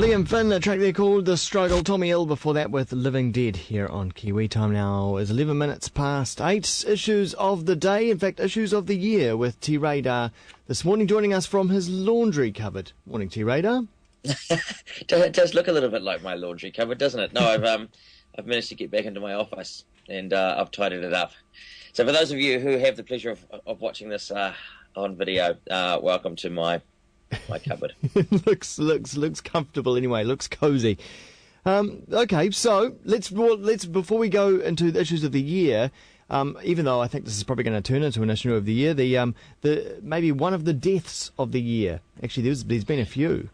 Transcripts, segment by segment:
Liam Finn, a track there called The Struggle. Tommy Hill before that with Living Dead here on Kiwi. Time now is 11 minutes past 8. Issues of the day, in fact, issues of the year with T Radar this morning, joining us from his laundry cupboard. Morning, T Radar. It does look a little bit like my laundry cupboard, doesn't it? No, I've managed to get back into my office and I've tidied it up. So for those of you who have the pleasure of watching this on video, welcome to my cupboard. looks comfortable anyway. Looks cozy. Okay, so let's before we go into the issues of the year, even though I think this is probably going to turn into an issue of the year, the maybe one of the deaths of the year. Actually, there's been a few.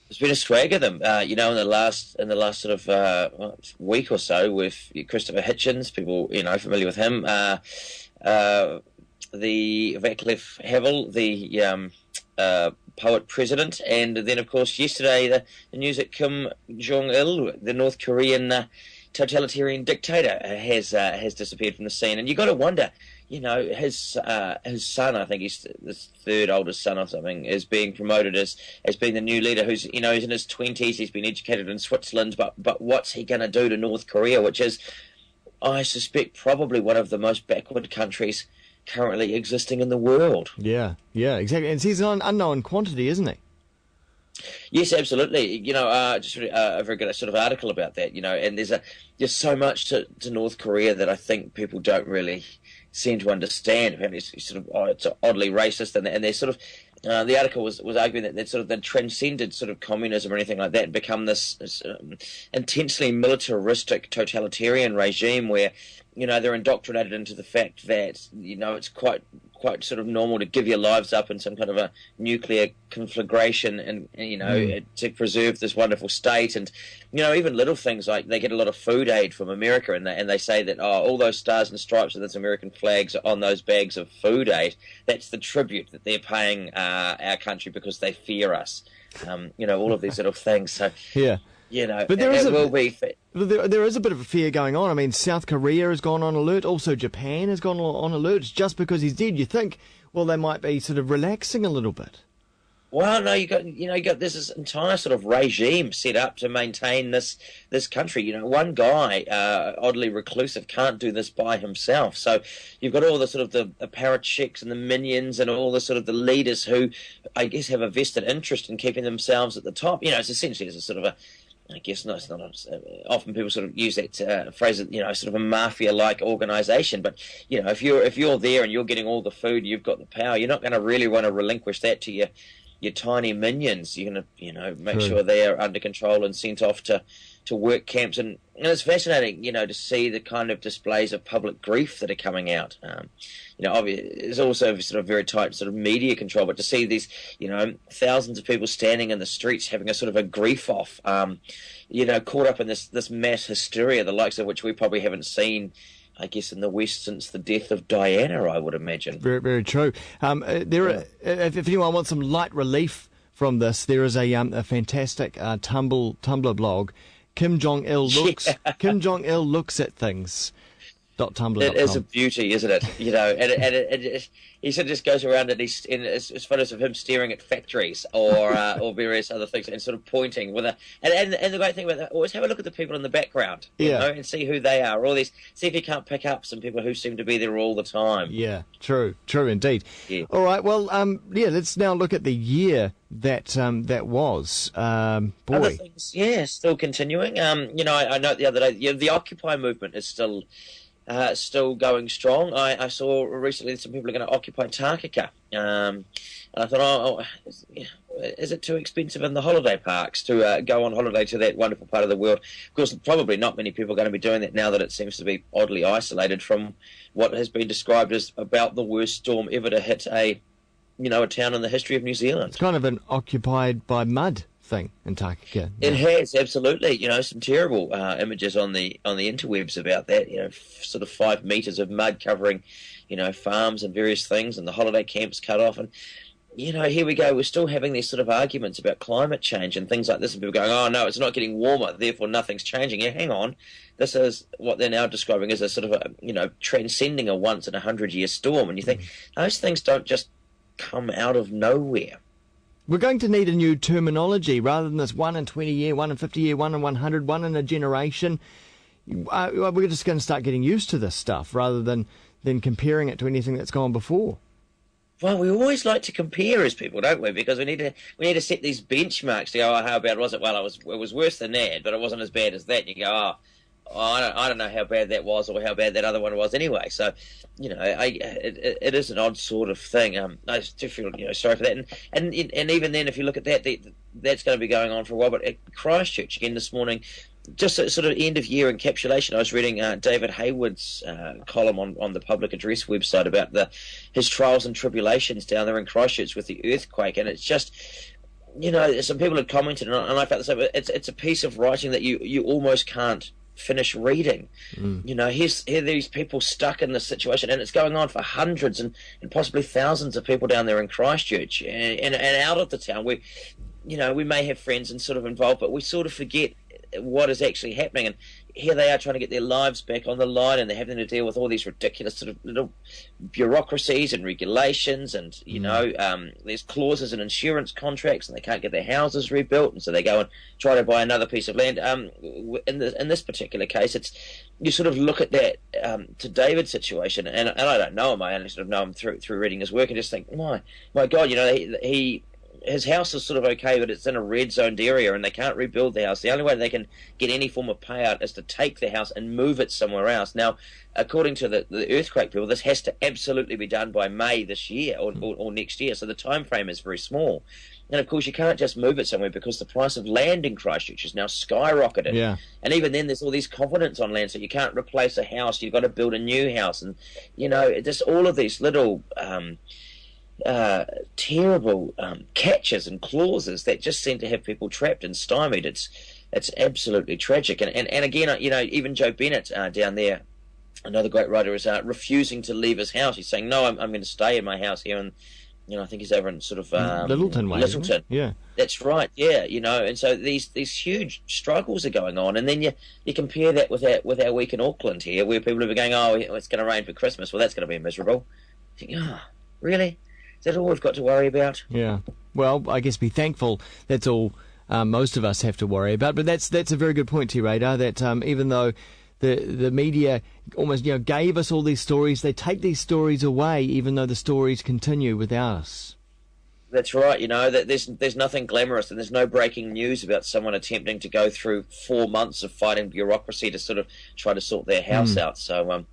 There's been a swag of them, in the last sort of week or so with Christopher Hitchens. People, familiar with him. The Václav Havel, the poet president, and then of course yesterday the news that Kim Jong-il, the North Korean totalitarian dictator, has disappeared from the scene. And you got to wonder, his son, I think he's the third oldest son or something, is being promoted as being the new leader. Who's he's in his 20s. He's been educated in Switzerland, but what's he going to do to North Korea, which is, I suspect, probably one of the most backward countries currently existing in the world. Yeah, exactly. And he's an unknown quantity, isn't he? Yes, absolutely. Just a very good sort of article about that. And there's so much to North Korea that I think people don't really seem to understand. Apparently, it's oddly racist, and they're sort of. The article was arguing that they'd transcended sort of communism or anything like that and become this intensely militaristic totalitarian regime where they're indoctrinated into the fact that it's quite sort of normal to give your lives up in some kind of a nuclear conflagration and to preserve this wonderful state. And even little things like they get a lot of food aid from America, and they say that all those stars and stripes of those American flags are on those bags of food aid. That's the tribute that they're paying our country because they fear us. All of these little things. So yeah. But there is there is a bit of a fear going on. I mean, South Korea has gone on alert. Also, Japan has gone on alert. Just because he's dead, you think, well, they might be sort of relaxing a little bit. Well, no, you got this entire sort of regime set up to maintain this country. One guy, oddly reclusive, can't do this by himself. So you've got all the sort of the apparatchiks and the minions and all the sort of the leaders who, I guess, have a vested interest in keeping themselves at the top. It's essentially as a sort of a, I guess no, it's not. Often people sort of use that phrase, sort of a mafia-like organisation. But if you're there and you're getting all the food, you've got the power. You're not going to really want to relinquish that to your tiny minions. You're going to make sure they are under control and sent off to work camps. And it's fascinating, to see the kind of displays of public grief that are coming out. There's also sort of very tight sort of media control, but to see these, thousands of people standing in the streets having a sort of a grief off, caught up in this mass hysteria, the likes of which we probably haven't seen, I guess, in the West since the death of Diana, I would imagine. Very, very true. If anyone wants some light relief from this, there is a fantastic Tumblr blog. Kim Jong-il looks at things. .tumblr.com. It is a beauty, isn't it? He sort of just goes around and it's photos of him staring at factories or various other things and sort of pointing with and the great thing about that, always have a look at the people in the background, and see who they are. See if you can't pick up some people who seem to be there all the time. Yeah, true indeed. Yeah. All right, well, let's now look at the year that was. Other things, still continuing. I note the other day, the Occupy movement is still going strong. I saw recently that some people are going to occupy Takaka. And I thought, is it too expensive in the holiday parks to go on holiday to that wonderful part of the world? Of course, probably not many people are going to be doing that now that it seems to be oddly isolated from what has been described as about the worst storm ever to hit a town in the history of New Zealand. It's kind of an occupied by mud thing in Takaka. It has, absolutely. Some terrible images on the interwebs about that. Sort of 5 meters of mud covering, farms and various things, and the holiday camps cut off. And here we go. We're still having these sort of arguments about climate change and things like this, and people going, "Oh no, it's not getting warmer, therefore nothing's changing." Yeah, hang on. This is what they're now describing as a sort of transcending a once in 100-year storm. And you think those things don't just come out of nowhere. We're going to need a new terminology rather than this 1 in 20 year, 1 in 50 year, 1 in 100, 1 in a generation. We're just going to start getting used to this stuff rather than comparing it to anything that's gone before. Well, we always like to compare as people, don't we? Because we need to set these benchmarks to go, oh, how bad was it? Well, it was worse than that, but it wasn't as bad as that. And you go, I don't know how bad that was or how bad that other one was anyway. So, it is an odd sort of thing. I do feel sorry for that. And even then, if you look at that, that's going to be going on for a while. But at Christchurch again this morning, just a sort of end of year encapsulation. I was reading David Hayward's column on the Public Address website about his trials and tribulations down there in Christchurch with the earthquake, and it's just, some people had commented, and I felt the same. It's a piece of writing that you almost can't finish reading. Here these people stuck in this situation, and it's going on for hundreds and possibly thousands of people down there in Christchurch and out of the town. We may have friends and sort of involved, but we sort of forget what is actually happening, and here they are trying to get their lives back on the line, and they're having to deal with all these ridiculous sort of little bureaucracies and regulations, and there's clauses in insurance contracts, and they can't get their houses rebuilt, and so they go and try to buy another piece of land. In this particular case, you sort of look at that to David's situation, and I don't know him. I only sort of know him through reading his work, and just think, my God, his house is sort of okay, but it's in a red zoned area and they can't rebuild the house. The only way they can get any form of payout is to take the house and move it somewhere else. Now, according to the earthquake people, this has to absolutely be done by May this year or next year. So the time frame is very small. And of course, you can't just move it somewhere because the price of land in Christchurch is now skyrocketed. Yeah. And even then, there's all these covenants on land, so you can't replace a house. You've got to build a new house. And, just all of these little terrible catches and clauses that just seem to have people trapped and stymied. It's absolutely tragic. And again, even Joe Bennett down there, another great writer, is refusing to leave his house. He's saying, no, I'm going to stay in my house here. And I think he's over in sort of Littleton way. Littleton. Yeah, that's right. Yeah, and so these huge struggles are going on, and then you compare that with our week in Auckland here, where people are going, oh, it's going to rain for Christmas. Well, that's going to be miserable. You think, oh, really? Is that all we've got to worry about? Yeah. Well, I guess be thankful that's all most of us have to worry about. But that's a very good point, T-Radar, that even though the media almost gave us all these stories, they take these stories away even though the stories continue without us. That's right. That there's nothing glamorous, and there's no breaking news about someone attempting to go through 4 months of fighting bureaucracy to sort of try to sort their house out. So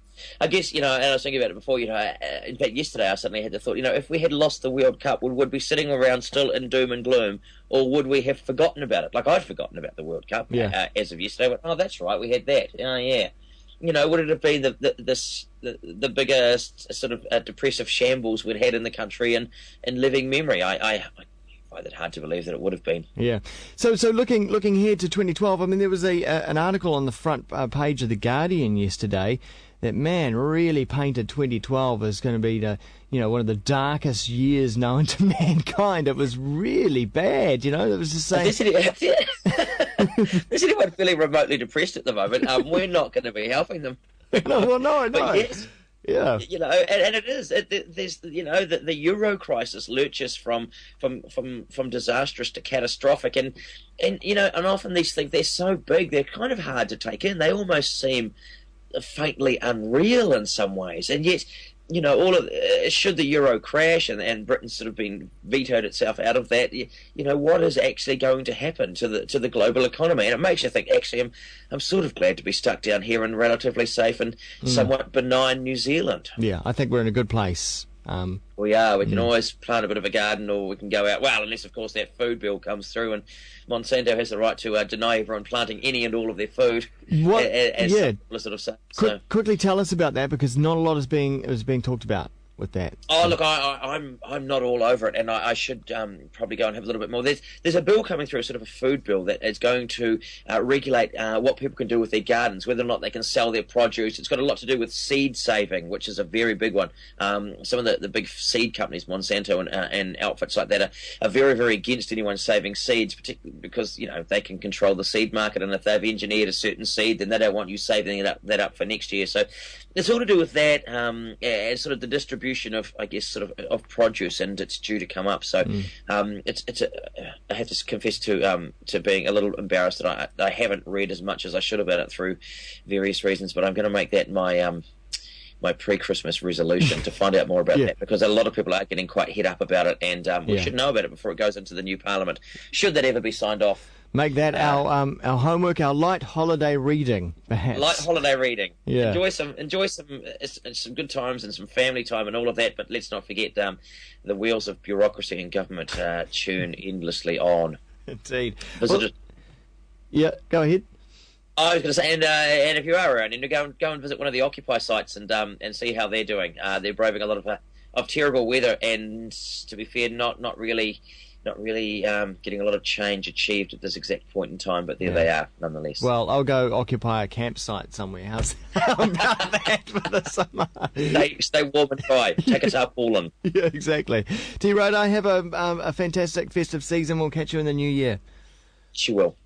I guess, and I was thinking about it before, in fact, yesterday I suddenly had the thought, if we had lost the World Cup, would we be sitting around still in doom and gloom, or would we have forgotten about it? Like, I'd forgotten about the World Cup as of yesterday. I went, oh, that's right, we had that. Oh, yeah. Would it have been the biggest sort of depressive shambles we'd had in the country in living memory? I find it hard to believe that it would have been. Yeah. So looking here to 2012, I mean, there was an article on the front page of The Guardian yesterday that, man, really painted 2012 as going to be one of the darkest years known to mankind. It was really bad, It was just saying... Is anyone feeling remotely depressed at the moment? We're not going to be helping them. No. But yes, yeah, and it is. There's the Euro crisis lurches from disastrous to catastrophic, and often these things, they're so big, they're kind of hard to take in. They almost seem faintly unreal in some ways, and yet all of should the euro crash and Britain sort of been vetoed itself out of that, what is actually going to happen to the global economy? And it makes you think, actually, I'm sort of glad to be stuck down here in relatively safe and somewhat benign New Zealand. Yeah, I think we're in a good place. We are. We can always plant a bit of a garden, or we can go out. Well, unless, of course, that food bill comes through and Monsanto has the right to deny everyone planting any and all of their food. Sort of say. Quickly tell us about that, because not a lot is being talked about with that. Oh, look, I'm not all over it, and I should probably go and have a little bit more. There's a bill coming through, sort of a food bill, that is going to regulate what people can do with their gardens, whether or not they can sell their produce. It's got a lot to do with seed saving, which is a very big one. Some of the big seed companies, Monsanto and outfits like that, are very, very against anyone saving seeds, particularly because they can control the seed market, and if they've engineered a certain seed, then they don't want you saving that up for next year. So it's all to do with that, and sort of the distribution distribution of, I guess, sort of produce, and it's due to come up. So I have to confess to being a little embarrassed that I haven't read as much as I should have about it through various reasons. But I'm going to make that my pre-Christmas resolution to find out more about that, because a lot of people are getting quite head up about it, and we should know about it before it goes into the new Parliament, should that ever be signed off. Make that our homework, our light holiday reading, perhaps. Light holiday reading. Yeah. Enjoy some good times and some family time and all of that, but let's not forget the wheels of bureaucracy and government tune endlessly on. Indeed. Visitors. Yeah, go ahead. I was going to say, and if you are around, go and visit one of the Occupy sites and see how they're doing. They're braving a lot of terrible weather, and to be fair, not really getting a lot of change achieved at this exact point in time, but there they are nonetheless. Well, I'll go occupy a campsite somewhere. How about that for the summer? Stay warm and dry. Take a tarpaulin. Yeah, exactly. T. Road, I have a fantastic festive season. We'll catch you in the new year. She will.